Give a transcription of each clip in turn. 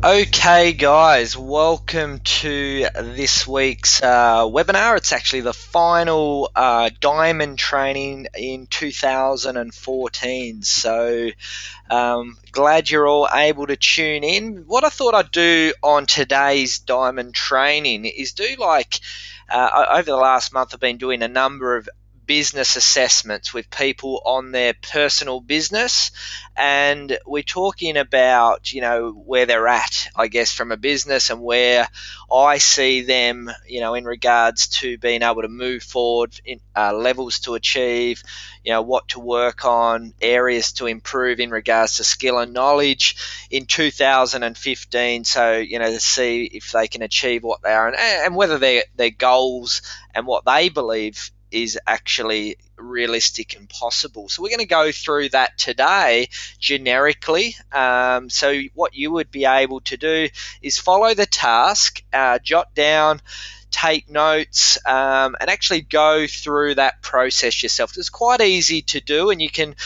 Okay, guys, welcome to this week's webinar. It's actually the final diamond training in 2014. So glad you're all able to tune in. What I thought I'd do on today's diamond training is do over the last month, I've been doing a number of business assessments with people on their personal business, and we're talking about where they're at, I guess, from a business, and where I see them in regards to being able to move forward, in levels to achieve, what to work on, areas to improve in regards to skill and knowledge in 2015, so to see if they can achieve what they are, and whether their goals and what they believe is actually realistic and possible. So we're going to go through that today generically. So what you would be able to do is follow the task, jot down, take notes, and actually go through that process yourself. It's quite easy to do, and you can,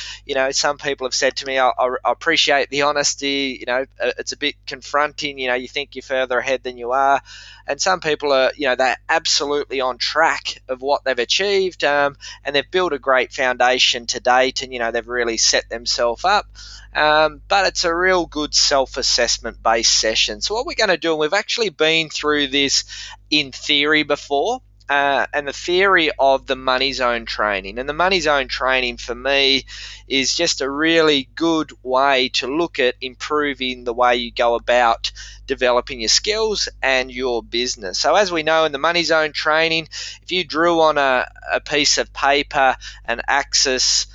some people have said to me, I appreciate the honesty, it's a bit confronting, you think you're further ahead than you are, and some people are, they're absolutely on track of what they've achieved, and they've built a great foundation to date, and, they've really set themselves up. But it's a real good self-assessment based session. So what we're going to do, and we've actually been through this in theory before, and the theory of the money zone training. And the money zone training for me is just a really good way to look at improving the way you go about developing your skills and your business. So as we know, in the money zone training, if you drew on a piece of paper an axis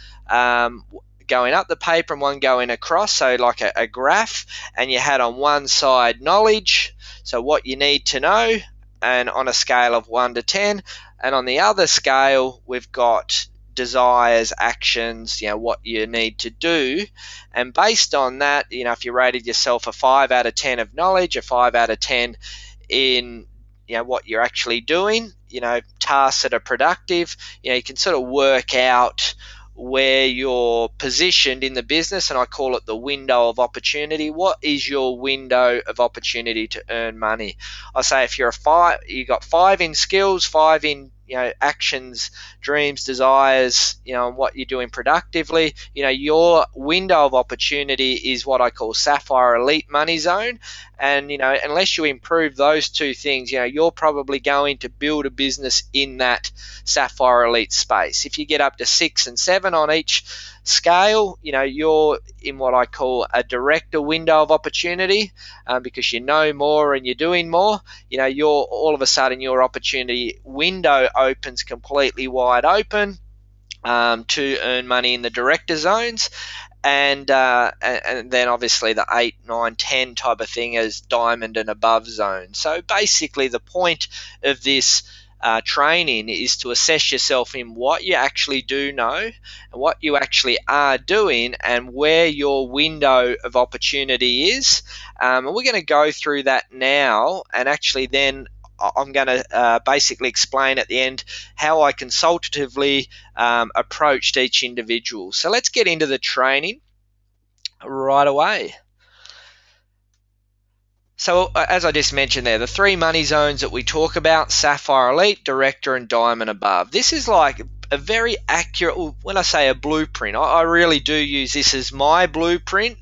going up the paper and one going across, so like a graph, and you had on one side knowledge, so what you need to know, and on a scale of 1 to 10, and on the other scale we've got desires, actions, what you need to do. And based on that, if you rated yourself a 5 out of 10 of knowledge, a 5 out of 10 in what you're actually doing, tasks that are productive, you can sort of work out where you're positioned in the business, and I call it the window of opportunity. What is your window of opportunity to earn money? I say if you're a 5, you got 5 in skills, 5 in actions, dreams, desires, and what you're doing productively, your window of opportunity is what I call Sapphire Elite Money Zone. And unless you improve those two things, you're probably going to build a business in that Sapphire Elite space. If you get up to 6 and 7 on each scale, you're in what I call a director window of opportunity, because you know more and you're doing more. You're all of a sudden, your opportunity window opens completely wide open to earn money in the director zones. And then obviously the 8, 9, 10 type of thing is diamond and above zone. So basically the point of this training is to assess yourself in what you actually do know and what you actually are doing, and where your window of opportunity is. And we're going to go through that now, and actually then I'm going to basically explain at the end how I consultatively approached each individual. So let's get into the training right away. So as I just mentioned there, the 3 money zones that we talk about: Sapphire Elite, Director, and Diamond Above. This is like a very accurate, when I say a blueprint, I really do use this as my blueprint,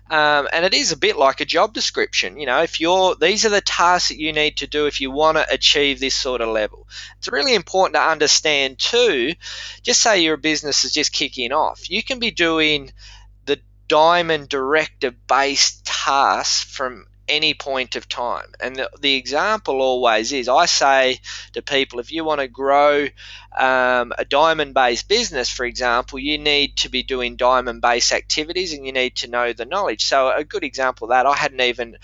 and it is a bit like a job description. These are the tasks that you need to do if you want to achieve this sort of level. It's really important to understand too, just say your business is just kicking off, you can be doing the Diamond Director based tasks from any point of time. And the example always is, I say to people, if you want to grow a diamond based business, for example, you need to be doing diamond based activities, and you need to know the knowledge. So a good example of that, I hadn't even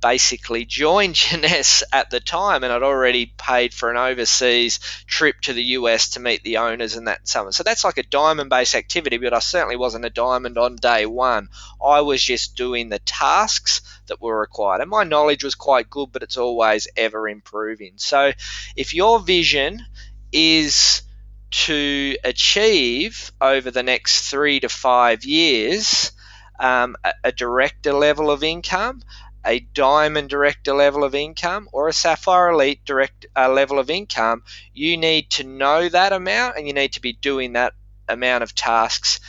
basically joined Jeunesse at the time, and I'd already paid for an overseas trip to the US to meet the owners and that summer. So that's like a diamond based activity, but I certainly wasn't a diamond on day one. I was just doing the tasks that were required, and my knowledge was quite good, but it's always ever improving. So if your vision is to achieve over the next 3 to 5 years a director level of income, a Diamond Director level of income or a Sapphire Elite direct level of income, you need to know that amount, and you need to be doing that amount of tasks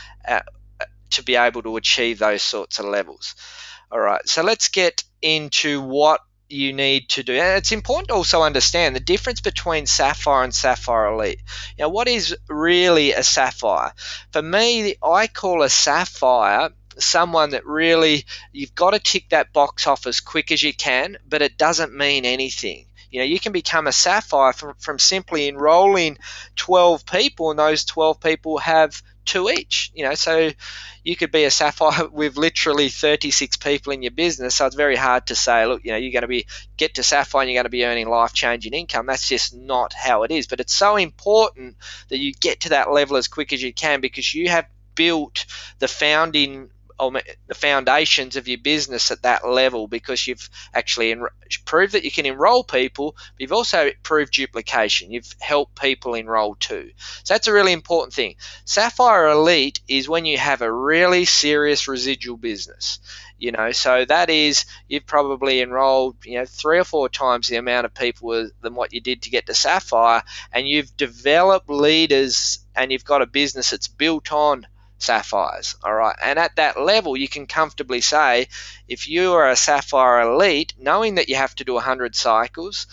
to be able to achieve those sorts of levels. All right, so let's get into what you need to do. And it's important to also understand the difference between Sapphire and Sapphire Elite. What is really a Sapphire? For me, I call a Sapphire someone that really, you've got to tick that box off as quick as you can, but it doesn't mean anything. You can become a Sapphire from simply enrolling 12 people, and those 12 people have 2 each. So you could be a Sapphire with literally 36 people in your business. So it's very hard to say, look, you're going to get to Sapphire and you're going to be earning life-changing income. That's just not how it is. But it's so important that you get to that level as quick as you can, because you have built the foundations of your business at that level, because you've actually proved that you can enroll people, but you've also proved duplication. You've helped people enroll too. So that's a really important thing. Sapphire Elite is when you have a really serious residual business. So that is, you've probably enrolled 3 or 4 times the amount of people than what you did to get to Sapphire, and you've developed leaders, and you've got a business that's built on Sapphires. All right, and at that level you can comfortably say, if you are a Sapphire Elite, knowing that you have to do 100 cycles,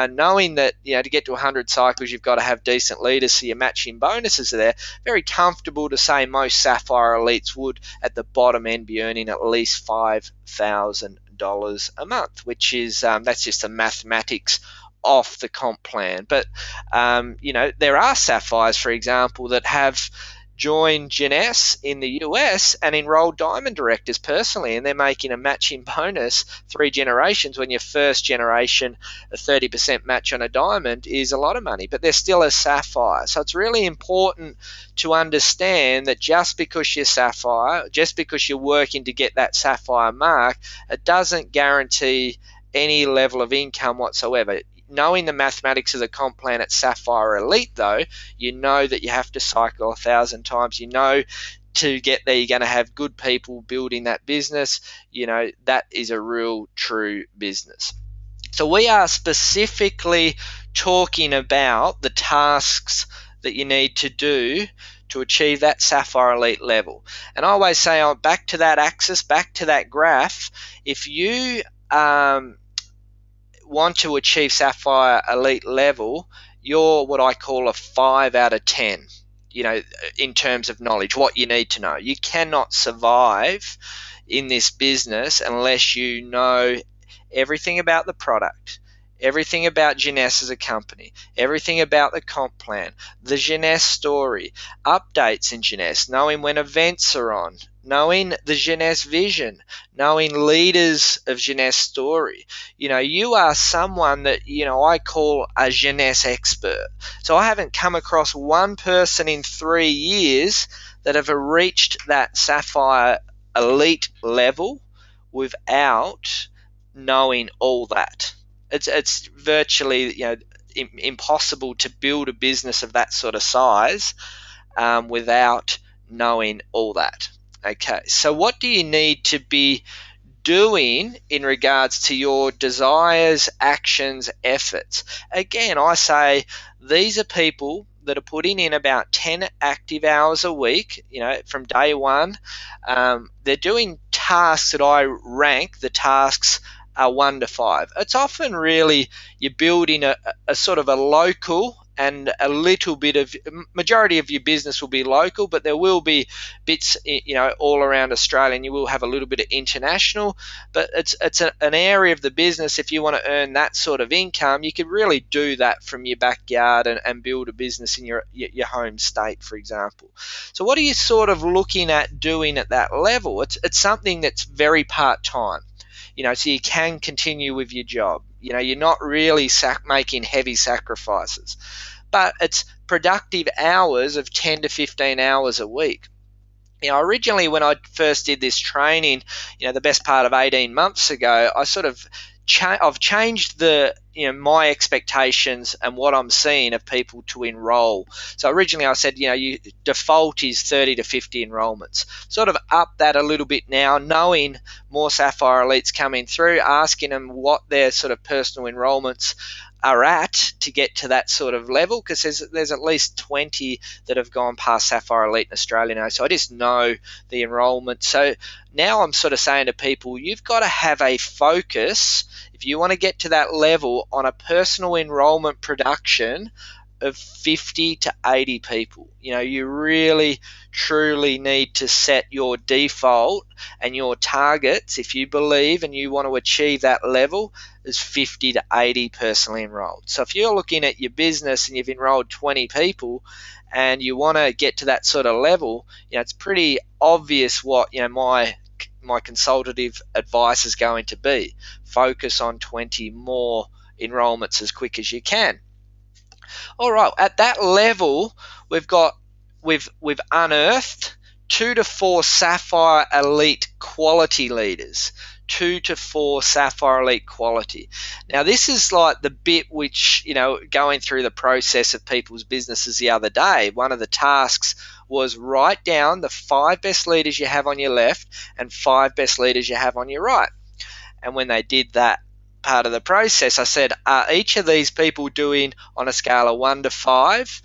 knowing that to get to 100 cycles you've got to have decent leaders, so your matching bonuses are there, very comfortable to say most Sapphire Elites would at the bottom end be earning at least $5,000 a month, which is that's just the mathematics off the comp plan. But there are Sapphires, for example, that have joined Jeunesse in the US and enrolled Diamond Directors personally, and they're making a matching bonus 3 generations, when your first generation, a 30% match on a Diamond is a lot of money, but they're still a Sapphire. So it's really important to understand that just because you're Sapphire, just because you're working to get that Sapphire mark, it doesn't guarantee any level of income whatsoever. Knowing the mathematics of the comp plan at Sapphire Elite, though, you know that you have to cycle 1,000 times. To get there, you're going to have good people building that business. That is a real, true business. So we are specifically talking about the tasks that you need to do to achieve that Sapphire Elite level. And I always say, back to that axis, back to that graph, if you want to achieve Sapphire Elite level, you're what I call a 5 out of 10, in terms of knowledge, what you need to know. You cannot survive in this business unless you know everything about the product, everything about Jeunesse as a company, everything about the comp plan, the Jeunesse story, updates in Jeunesse, knowing when events are on, knowing the Jeunesse vision, knowing leaders of Jeunesse story. You are someone that, I call a Jeunesse expert. So I haven't come across one person in 3 years that have reached that Sapphire Elite level without knowing all that. It's virtually impossible to build a business of that sort of size without knowing all that. Okay, so what do you need to be doing in regards to your desires, actions, efforts? Again, I say these are people that are putting in about 10 active hours a week, from day one. They're doing tasks that I rank the tasks are 1 to 5. It's often really you're building a sort of a local, and a little bit of, majority of your business will be local, but there will be bits all around Australia, and you will have a little bit of international. But it's an area of the business, if you want to earn that sort of income, you could really do that from your backyard and build a business in your home state, for example. So what are you sort of looking at doing at that level? It's something that's very part-time. So you can continue with your job. You're not really making heavy sacrifices, but it's productive hours of 10 to 15 hours a week. Originally when I first did this training, the best part of 18 months ago, I sort of I've changed the my expectations and what I'm seeing of people to enroll. So originally I said you default is 30 to 50 enrollments. Sort of up that a little bit now, knowing more Sapphire Elites coming through, asking them what their sort of personal enrollments are at to get to that sort of level, because there's at least 20 that have gone past Sapphire Elite in Australia now. So I just know the enrollment. So now I'm sort of saying to people, you've got to have a focus if you want to get to that level on a personal enrollment production of 50 to 80 people. You really truly need to set your default and your targets, if you believe and you want to achieve that level, is 50 to 80 personally enrolled. So if you're looking at your business and you've enrolled 20 people and you want to get to that sort of level, it's pretty obvious what my consultative advice is going to be. Focus on 20 more enrollments as quick as you can. All right, at that level, we've unearthed 2 to 4 Sapphire Elite quality leaders. 2 to 4 Sapphire Elite quality. Now, this is like the bit which, going through the process of people's businesses the other day, one of the tasks was write down the 5 best leaders you have on your left and 5 best leaders you have on your right. And when they did that part of the process, I said, are each of these people doing on a scale of 1 to 5?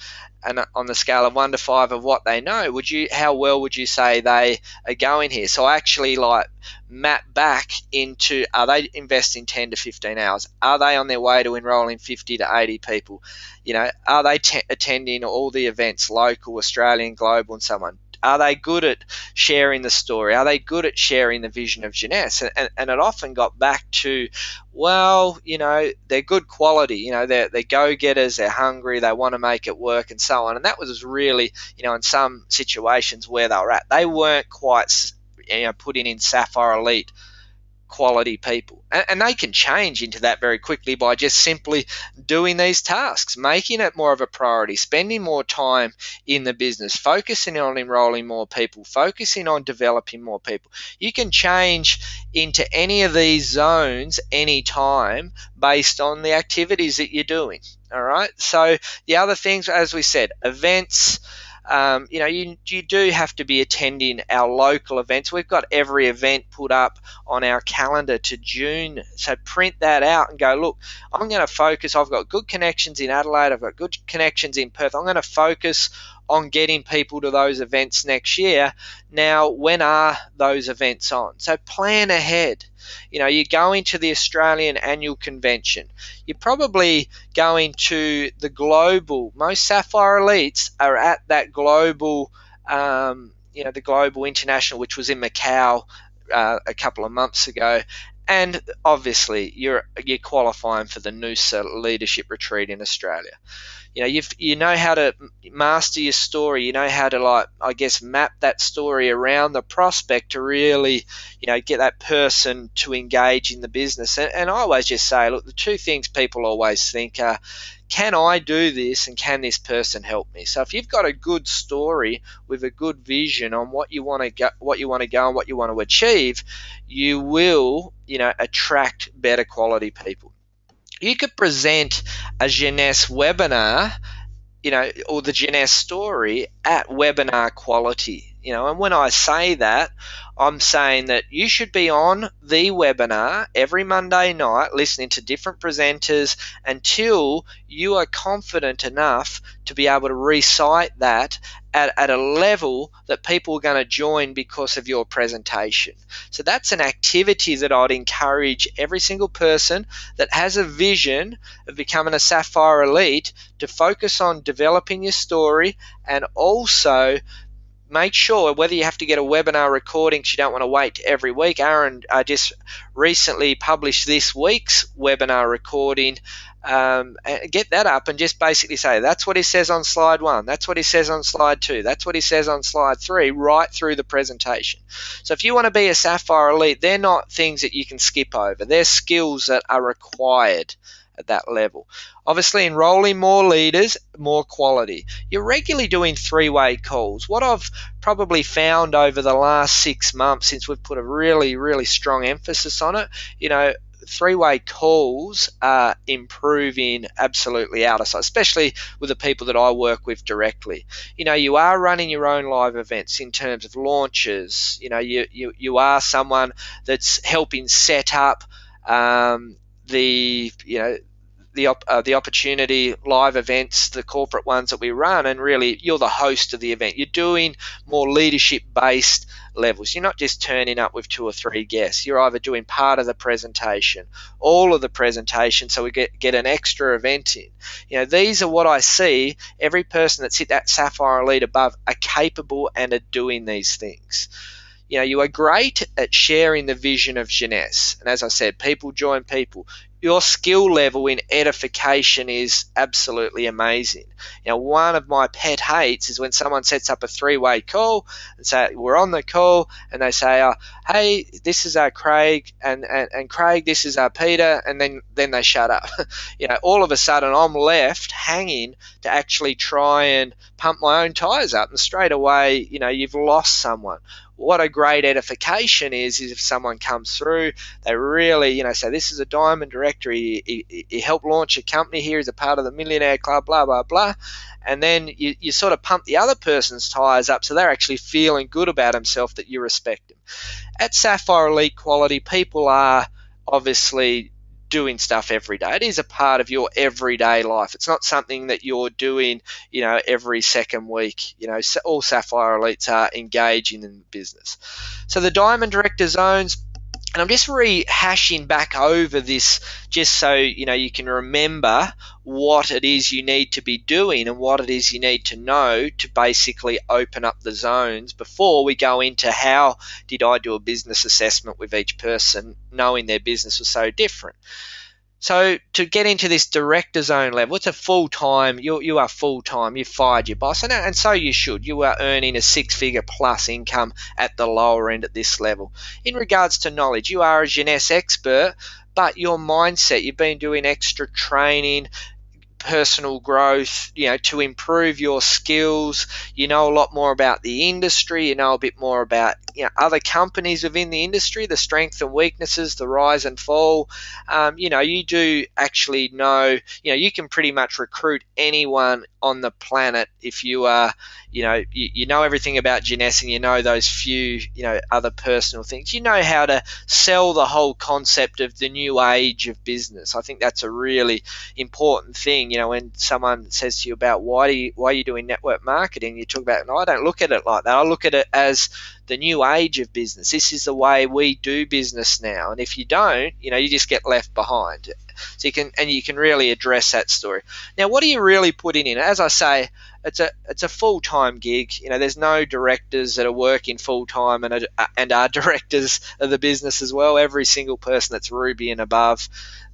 And on the scale of 1 to 5 of what they know, how well would you say they are going here? So I actually map back into, are they investing 10 to 15 hours? Are they on their way to enrolling 50 to 80 people? Are they attending all the events, local, Australian, global, and so on? Are they good at sharing the story? Are they good at sharing the vision of Jeunesse? And it often got back to, well, they're good quality. They're go-getters, they're hungry, they want to make it work, and so on. And that was really, in some situations where they were at. They weren't quite, putting in Sapphire Elite quality people, and they can change into that very quickly by just simply doing these tasks, making it more of a priority, spending more time in the business, focusing on enrolling more people, focusing on developing more people. You can change into any of these zones anytime based on the activities that you're doing. All right, so the other things, as we said, events. You do have to be attending our local events. We've got every event put up on our calendar to June. So print that out and go, look, I'm going to focus. I've got good connections in Adelaide. I've got good connections in Perth. I'm going to focus on getting people to those events next year. Now, when are those events on? So plan ahead. You're going to the Australian Annual Convention. You're probably going to the global. Most Sapphire Elites are at that global, the Global International, which was in Macau a couple of months ago. And obviously, you're qualifying for the Noosa Leadership Retreat in Australia. You know how to master your story. You know how to map that story around the prospect to really, get that person to engage in the business. And I always just say, look, the two things people always think are, can I do this and can this person help me? So if you've got a good story with a good vision on what you want to go and what you want to achieve, you will, attract better quality people. You could present a Jeunesse webinar, or the Jeunesse story at webinar quality. And when I say that, I'm saying that you should be on the webinar every Monday night listening to different presenters until you are confident enough to be able to recite that at a level that people are going to join because of your presentation. So that's an activity that I'd encourage every single person that has a vision of becoming a Sapphire Elite to focus on developing your story, and also make sure, whether you have to get a webinar recording because you don't want to wait every week. Aaron just recently published this week's webinar recording. Get that up and just basically say, that's what he says on slide 1, that's what he says on slide 2, that's what he says on slide 3, right through the presentation. So if you want to be a Sapphire Elite, they're not things that you can skip over. They're skills that are required. at that level. Obviously, enrolling more leaders, more quality. You're regularly doing three-way calls. What I've probably found over the last 6 months, since we've put a really, really strong emphasis on it, three-way calls are improving absolutely out of sight, especially with the people that I work with directly. You are running your own live events in terms of launches. You are someone that's helping set up the opportunity live events, the corporate ones that we run, and really you're the host of the event. You're doing more leadership based levels. You're not just turning up with 2 or 3 guests. You're either doing part of the presentation, all of the presentation, so we get an extra event in. These are what I see. Every person that's hit that Sapphire Elite above are capable and are doing these things. You are great at sharing the vision of Jeunesse. And as I said, people join people. Your skill level in edification is absolutely amazing. One of my pet hates is when someone sets up a three-way call and say, we're on the call, and they say, hey, this is Craig, and Craig, this is Peter, and then they shut up. All of a sudden I'm left hanging to actually try and pump my own tires up, and straight away, you've lost someone. What a great edification is if someone comes through, they really, say, this is a diamond director, he helped launch a company here, he's a part of the Millionaire Club, blah, blah, blah. And then you sort of pump the other person's tires up so they're actually feeling good about themselves, that you respect them. At Sapphire Elite Quality, people are obviously doing stuff every day. It is a part of your everyday life. It's not something that you're doing, every second week. All Sapphire Elites are engaging in the business. So the Diamond Director Zones, and I'm just rehashing back over this just so you can remember what it is you need to be doing and what it is you need to know to basically open up the zones before we go into how did I do a business assessment with each person, knowing their business was so different. So to get into this director zone level, it's a full-time, you are full-time, you've fired your boss, and so you should. You are earning a 6-figure plus income at the lower end at this level. In regards to knowledge, you are a Jeunesse expert, but your mindset, you've been doing extra training, personal growth, to improve your skills. You know a lot more about the industry. You know a bit more about other companies within the industry, the strengths and weaknesses, the rise and fall. You do actually know. You can pretty much recruit anyone on the planet if you are. You know everything about Jeunesse, and you know those few other personal things. You know how to sell the whole concept of the new age of business. I think that's a really important thing. When someone says to you about why are you doing network marketing, you talk about, no, I don't look at it like that. I look at it as the new age of business. This is the way we do business now, and if you don't, you just get left behind. So you can really address that story. Now, what are you really putting in? As I say, it's a full-time gig. There's no directors that are working full-time and are directors of the business as well. Every single person that's Ruby and above,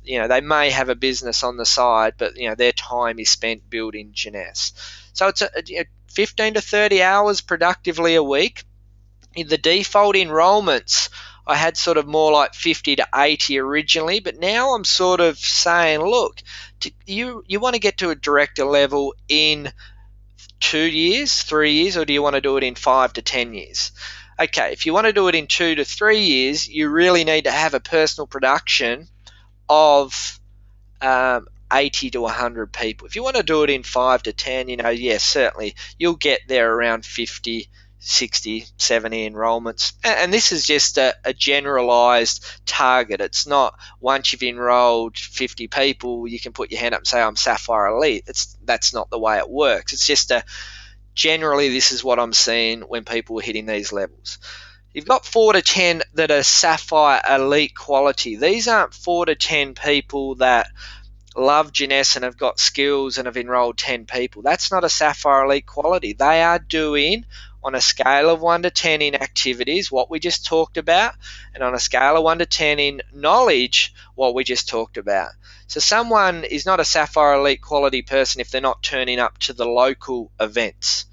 they may have a business on the side, but their time is spent building Jeunesse. So it's 15 to 30 hours productively a week. In the default enrollments, I had sort of more like 50 to 80 originally, but now I'm sort of saying, look, you want to get to a director level in 2 years, 3 years, or do you want to do it in 5 to 10 years? Okay, if you want to do it in 2 to 3 years, you really need to have a personal production of 80 to 100 people. If you want to do it in 5 to 10, yes, certainly you'll get there around 50, 60, 70 enrollments. And this is just a generalized target. It's not once you've enrolled 50 people, you can put your hand up and say, I'm Sapphire Elite. That's not the way it works. It's just generally this is what I'm seeing when people are hitting these levels. You've got 4 to 10 that are Sapphire Elite quality. These aren't 4 to 10 people that love Jeunesse and have got skills and have enrolled 10 people. That's not a Sapphire Elite quality. They are doing, on a scale of 1 to 10 in activities, what we just talked about, and on a scale of 1 to 10 in knowledge, what we just talked about. So someone is not a Sapphire Elite quality person if they're not turning up to the local events.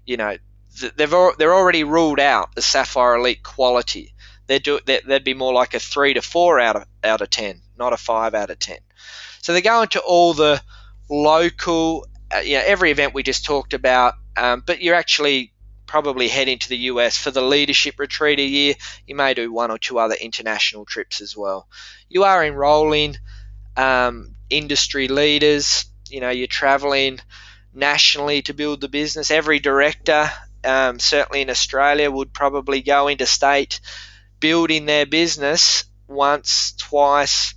They're already ruled out the Sapphire Elite quality. They'd be more like a 3 to 4 out of 10. not a 5 out of 10. So they're going to all the local, every event we just talked about, but you're actually probably heading to the US for the leadership retreat a year. You may do 1 or 2 other international trips as well. You are enrolling industry leaders. You're traveling nationally to build the business. Every director, certainly in Australia, would probably go interstate building their business once, twice,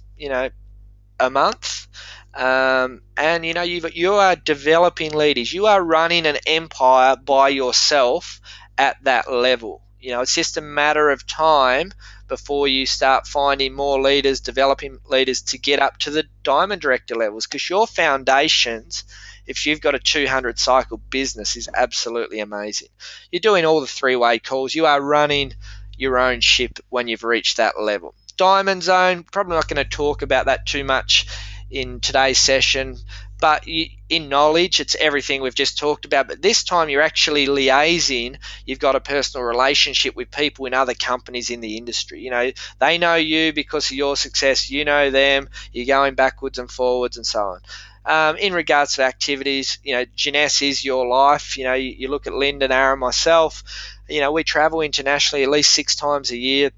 a month. And you are developing leaders. You are running an empire by yourself at that level. It's just a matter of time before you start finding more leaders, developing leaders to get up to the diamond director levels, because your foundations, if you've got a 200 cycle business, is absolutely amazing. You're doing all the 3-way calls. You are running your own ship when you've reached that level. Diamond zone, probably not going to talk about that too much in today's session, but in knowledge, it's everything we've just talked about. But this time you're actually liaising. You've got a personal relationship with people in other companies in the industry. They know you because of your success. You know them. You're going backwards and forwards and so on. In regards to activities, Jeunesse is your life. You look at Lyndon, Aaron, myself. We travel internationally at least 6 times a year.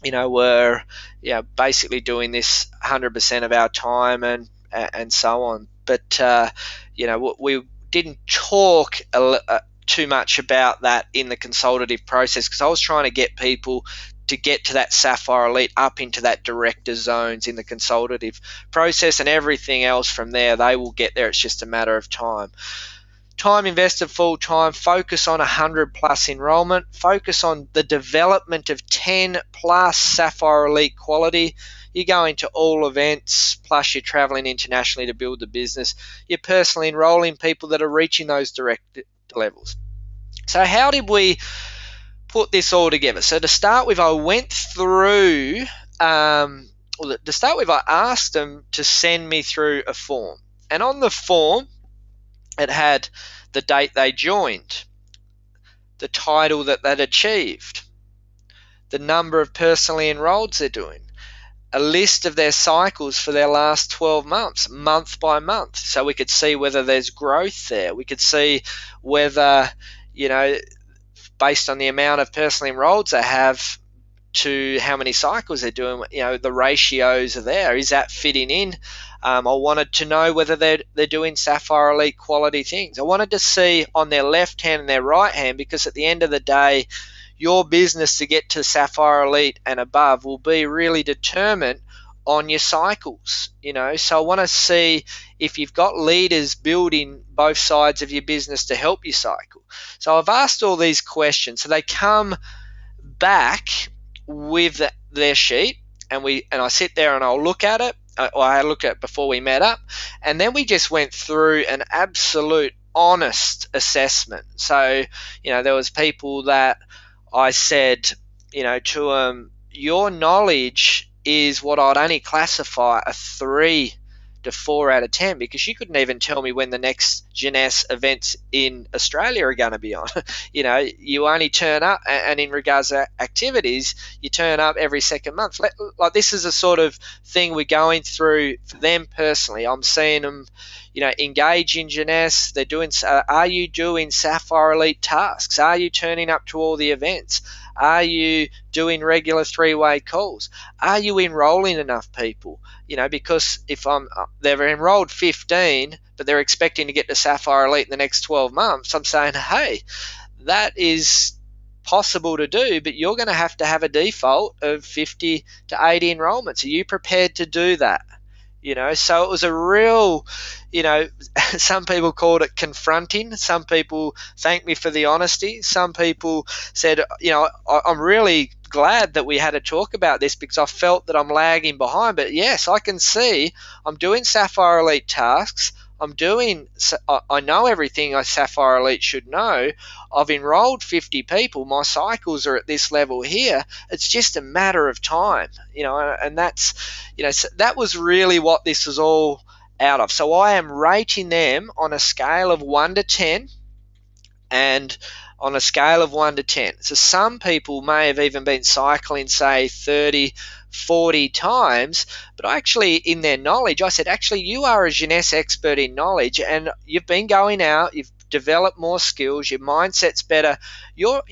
We're basically doing this 100% of our time and so on. But we didn't talk too much about that in the consultative process, because I was trying to get people to get to that Sapphire Elite, up into that director zones in the consultative process, and everything else from there, they will get there. It's just a matter of time. Time invested full time, focus on 100 plus enrollment, focus on the development of 10 plus Sapphire Elite quality. You're going to all events, plus you're traveling internationally to build the business. You're personally enrolling people that are reaching those direct levels. So how did we put this all together? So to start with, I went through, I asked them to send me through a form. And on the form, it had the date they joined, the title that they'd achieved, the number of personally enrolleds they're doing, a list of their cycles for their last 12 months, month by month, so we could see whether there's growth there. We could see whether, based on the amount of personally enrolleds they have to how many cycles they're doing, the ratios are there. Is that fitting in? I wanted to know whether they're doing Sapphire Elite quality things. I wanted to see on their left hand and their right hand, because at the end of the day, your business to get to Sapphire Elite and above will be really determined on your cycles. So I want to see if you've got leaders building both sides of your business to help you cycle. So I've asked all these questions. So they come back with their sheet, and I sit there and I'll look at it. I looked at it before we met up, and then we just went through an absolute honest assessment. So, there was people that I said, to them, your knowledge is what I'd only classify a 3 to 4 out of 10, because you couldn't even tell me when the next Jeunesse events in Australia are going to be on. You only turn up, and in regards to activities, you turn up every second month. Like, this is a sort of thing we're going through for them personally. I'm seeing them, engage in Jeunesse. They're doing. Are you doing Sapphire Elite tasks? Are you turning up to all the events? Are you doing regular 3-way calls? Are you enrolling enough people? Because if they've enrolled 15, but they're expecting to get to Sapphire Elite in the next 12 months, I'm saying, hey, that is possible to do, but you're going to have a default of 50 to 80 enrollments. Are you prepared to do that? So it was a real, some people called it confronting. Some people thanked me for the honesty. Some people said, I'm really glad that we had to talk about this, because I felt that I'm lagging behind. But yes, I can see I'm doing Sapphire Elite tasks. I know everything a Sapphire Elite should know. I've enrolled 50 people. My cycles are at this level here. It's just a matter of time, and that's, so that was really what this was all out of. So I am rating them on a scale of 1 to 10, and on a scale of 1 to 10. So some people may have even been cycling, say, 30, 40 times, but actually in their knowledge, I said, actually, you are a Jeunesse expert in knowledge, and you've been going out, you've developed more skills, your mindset's better. You're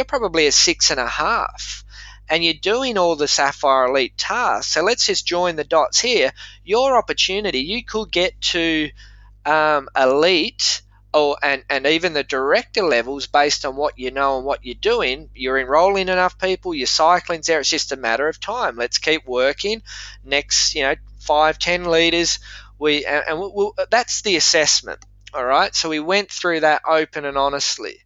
probably a 6.5. And you're doing all the Sapphire Elite tasks. So let's just join the dots here. Your opportunity, you could get to elite and even the director levels based on what you know and what you're doing. You're enrolling enough people, you're cycling's there. It's just a matter of time. Let's keep working. Next, 5-10 leaders. That's the assessment. All right. So we went through that open and honestly.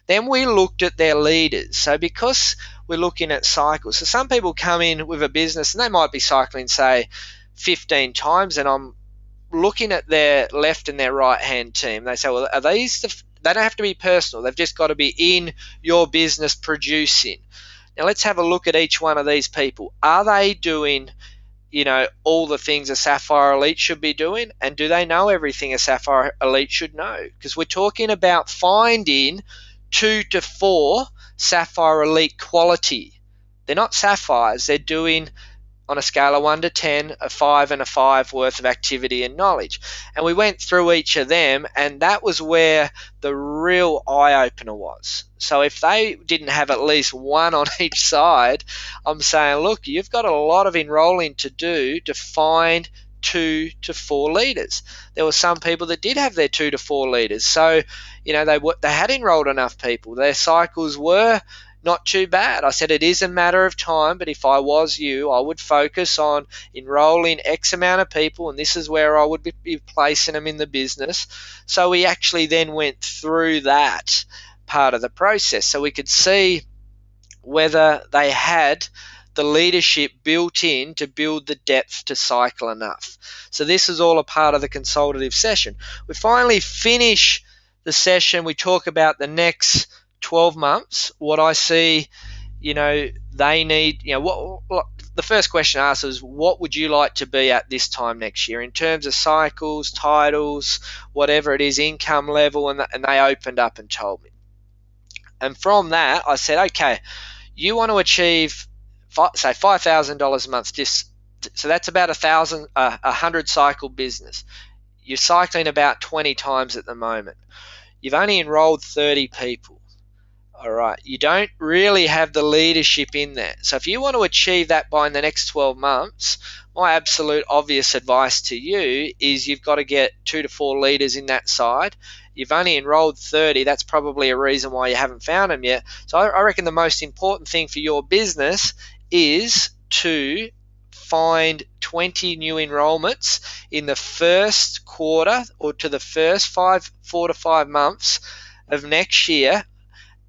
Then we looked at their leaders. So because we're looking at cycles, so some people come in with a business and they might be cycling, say, 15 times, and I'm looking at their left and their right hand team. They say, well, are these they don't have to be personal. They've just got to be in your business producing. Now let's have a look at each one of these people. Are they doing all the things a Sapphire Elite should be doing? And do they know everything a Sapphire Elite should know? Because we're talking about finding 2 to 4 Sapphire Elite quality. They're not Sapphires. They're doing, on a scale of 1 to 10, a 5 and a 5 worth of activity and knowledge. And we went through each of them, and that was where the real eye-opener was. So if they didn't have at least one on each side, I'm saying, look, you've got a lot of enrolling to do to find 2 to 4 leaders. There were some people that did have their 2 to 4 leaders. So, they had enrolled enough people. Their cycles were not too bad. I said it is a matter of time, but if I was you, I would focus on enrolling X amount of people, and this is where I would be placing them in the business. So we actually then went through that part of the process so we could see whether they had the leadership built in to build the depth to cycle enough. So this is all a part of the consultative session. We finally finish the session. We talk about the next 12 months, what I see, they need, what the first question asked is, what would you like to be at this time next year in terms of cycles, titles, whatever it is, income level, and they opened up and told me. And from that, I said, okay, you want to achieve, say, $5,000 a month. So that's about 100 cycle business. You're cycling about 20 times at the moment. You've only enrolled 30 people. All right, you don't really have the leadership in there. So if you want to achieve that by in the next 12 months, my absolute obvious advice to you is you've got to get 2 to 4 leaders in that side. You've only enrolled 30. That's probably a reason why you haven't found them yet. So I reckon the most important thing for your business is to find 20 new enrollments in the first quarter or to the first 4 to 5 months of next year.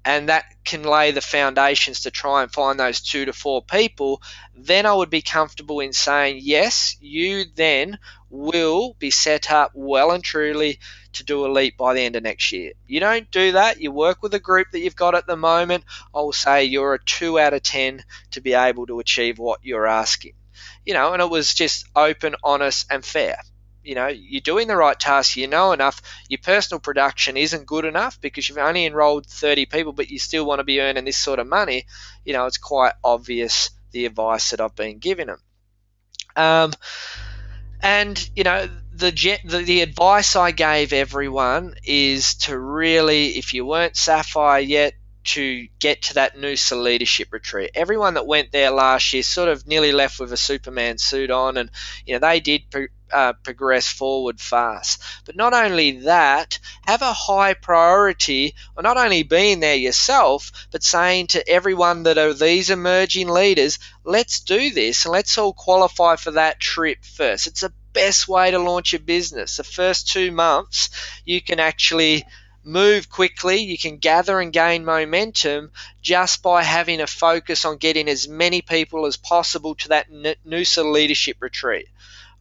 And that can lay the foundations to try and find those 2 to 4 people. Then I would be comfortable in saying, yes, you then will be set up well and truly to do Elite by the end of next year. You don't do that. You work with a group that you've got at the moment. I will say you're a 2 out of 10 to be able to achieve what you're asking. And it was just open, honest, and fair. You're doing the right task, you know enough. Your personal production isn't good enough because you've only enrolled 30 people, but you still want to be earning this sort of money. It's quite obvious the advice that I've been giving them. The advice I gave everyone is to really, if you weren't Sapphire yet, to get to that Noosa leadership retreat. Everyone that went there last year sort of nearly left with a Superman suit on, and they did progress forward fast. But not only that, have a high priority on not only being there yourself, but saying to everyone that are these emerging leaders, let's do this and let's all qualify for that trip first. It's the best way to launch your business. The first 2 months, you can actually move quickly. You can gather and gain momentum just by having a focus on getting as many people as possible to that Noosa leadership retreat.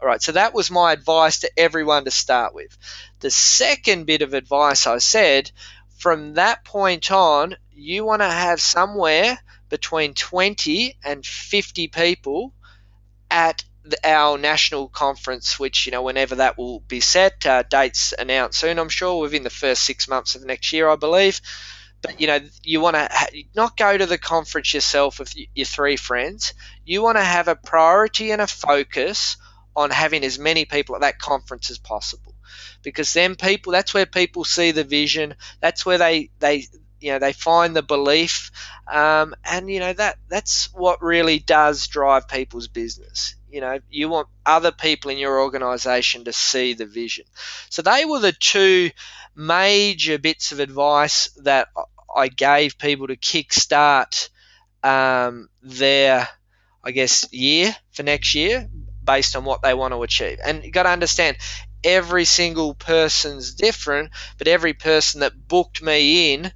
All right, so that was my advice to everyone to start with. The second bit of advice I said, from that point on, you want to have somewhere between 20 and 50 people at our national conference, which, whenever that will be set, dates announced soon, I'm sure, within the first 6 months of next year, I believe. But you want to not go to the conference yourself with your 3 friends. You want to have a priority and a focus on having as many people at that conference as possible, because then that's where people see the vision. That's where they find the belief, and that's what really does drive people's business. You want other people in your organization to see the vision. So they were the 2 major bits of advice that I gave people to kickstart their, I guess, year for next year based on what they want to achieve. And you got to understand, every single person's different, but every person that booked me in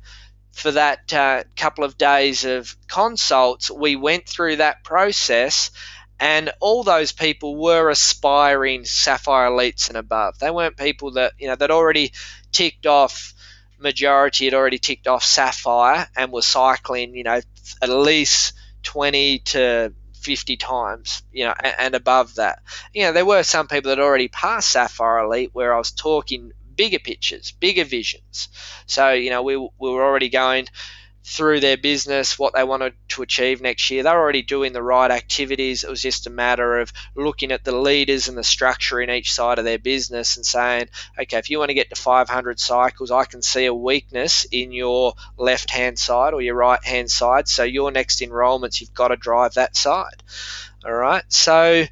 for that couple of days of consults, we went through that process, and all those people were aspiring Sapphire Elites and above. They weren't people that that already ticked off, majority had already ticked off Sapphire and were cycling at least 20 to 50 times and above that. There were some people that already passed Sapphire Elite, where I was talking bigger pictures, bigger visions. So we were already going through their business, what they wanted to achieve next year. They were already doing the right activities. It was just a matter of looking at the leaders and the structure in each side of their business and saying, okay, if you want to get to 500 cycles, I can see a weakness in your left-hand side or your right-hand side. So your next enrollments, you've got to drive that side. All right. So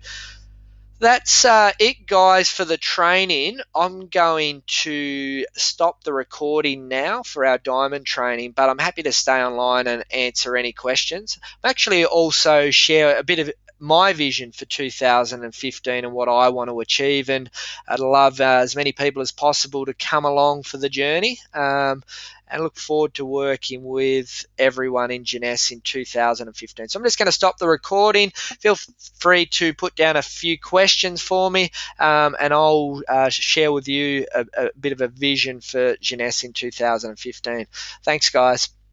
that's it, guys, for the training. I'm going to stop the recording now for our diamond training, but I'm happy to stay online and answer any questions. I'm actually also share a bit of my vision for 2015 and what I want to achieve, and I'd love as many people as possible to come along for the journey. And look forward to working with everyone in Jeunesse in 2015. So I'm just going to stop the recording. Feel free to put down a few questions for me, and I'll share with you a bit of a vision for Jeunesse in 2015. Thanks, guys.